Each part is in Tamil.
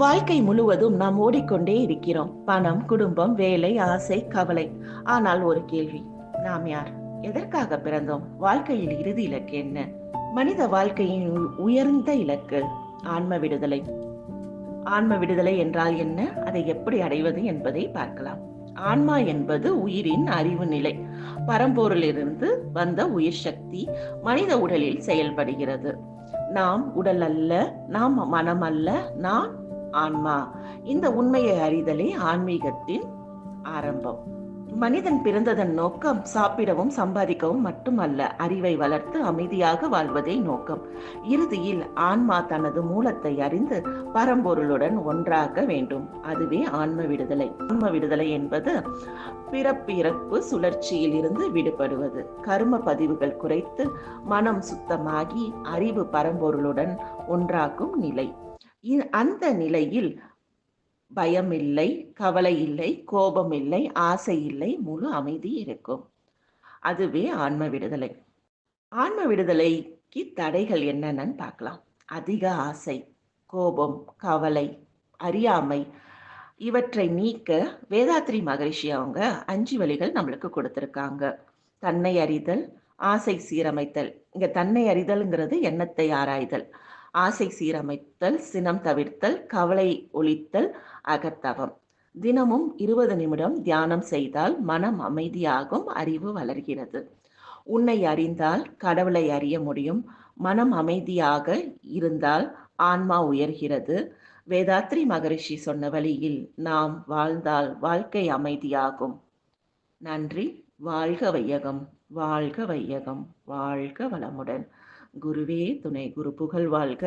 வாழ்க்கை முழுவதும் நாம் ஓடிக்கொண்டே இருக்கிறோம். பணம், குடும்பம், வேலை, ஆசை, கவலை. ஆனால் ஒரு கேள்வி, நாம் யார்? எதற்காக பிறந்தோம்? வாழ்க்கையில் இறுதி இலக்கு என்ன? மனித வாழ்க்கையின் உயர்ந்த இலக்கு ஆன்ம விடுதலை. ஆன்ம விடுதலை என்றால் என்ன? அதை எப்படி அடைவது என்பதை பார்க்கலாம். ஆன்மா என்பது உயிரின் அறிவு நிலை. பரம்பொருளிலிருந்து வந்த உயிர் சக்தி மனித உடலில் செயல்படுகிறது. நாம் உடல் அல்ல, நாம் மனம் அல்ல, நாம் ஆன்மா. இந்த உண்மையை அறிதலே ஆன்மீகத்தின் ஆரம்பம். மனிதன் பிறந்ததன் நோக்கம் சாப்பிடவும் சம்பாதிக்கவும் மட்டுமல்ல, அறிவை வளர்த்து அமைதியாக வாழ்வதே நோக்கம். இறுதியில் ஆன்மா தனது மூலத்தை அறிந்து பரம்பொருளுடன் ஒன்றாக வேண்டும். அதுவே ஆன்ம விடுதலை. ஆன்ம விடுதலை என்பது பிறப்பிறப்பு சுழற்சியில் இருந்து விடுபடுவது. கர்ம பதிவுகள் குறைத்து மனம் சுத்தமாகி அறிவு பரம்பொருளுடன் ஒன்றாக்கும் நிலை. அந்த நிலையில் பயம் இல்லை, கவலை இல்லை, கோபம் இல்லை, ஆசை இல்லை, முழு அமைதி இருக்கும். அதுவே ஆன்ம விடுதலை. ஆன்ம விடுதலைக்கு தடைகள் என்னன்னு பார்க்கலாம். அதிக ஆசை, கோபம், கவலை, அறியாமை இவற்றை நீக்க வேதாத்ரி மகரிஷி அவங்க 5 வழிகள் நம்மளுக்கு கொடுத்திருக்காங்க. தன்னை அறிதல், ஆசை சீரமைத்தல். இங்க தன்னை அறிதல்ங்கிறது எண்ணத்தை ஆராய்தல், ஆசை சீரமைத்தல், சினம் தவிர்த்தல், கவலை ஒழித்தல், அகத்தவம். தினமும் 20 நிமிடம் தியானம் செய்தால் மனம் அமைதியாகும், அறிவு வளர்கிறது. உன்னை அறிந்தால் கடவுளை அறிய முடியும். மனம் அமைதியாக இருந்தால் ஆன்மா உயர்கிறது. வேதாத்ரி மகரிஷி சொன்ன வழியில் நாம் வாழ்ந்தால் வாழ்க்கை அமைதியாகும். நன்றி. வாழ்க வையகம், வாழ்க வையகம், வாழ்க வளமுடன். குருவே துணை. குரு புகழ் வாழ்க.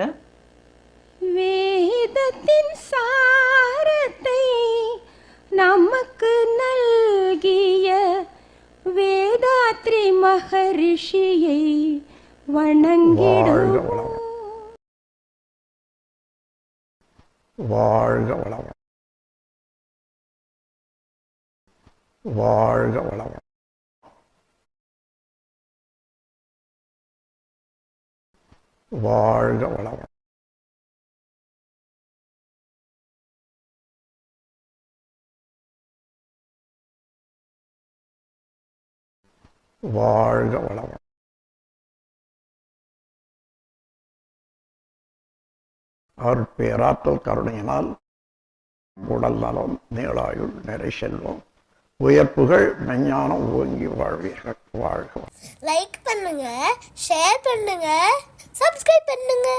வேதத்தின் சாரத்தை நமக்கு நல்கிய வேதாத்ரி மகரிஷியை வணங்கிடுவோம். வாழ்க வளமுடன். வாழ்க வளமுடன். வாழ்க வளமுடன். வாழ்க வளமுடன். அருட்பேராற்றல் கருணையினால் உடல் நலம், நீளாயுள், நிறை செல்வம், உயர்ப்புகள், மெஞ்ஞானம் ஓங்கி வாழ்வீர்கள். வாழ்க. லைக் பண்ணுங்க, ஷேர் பண்ணுங்க, சப்ஸ்கிரைப் பண்ணுங்க.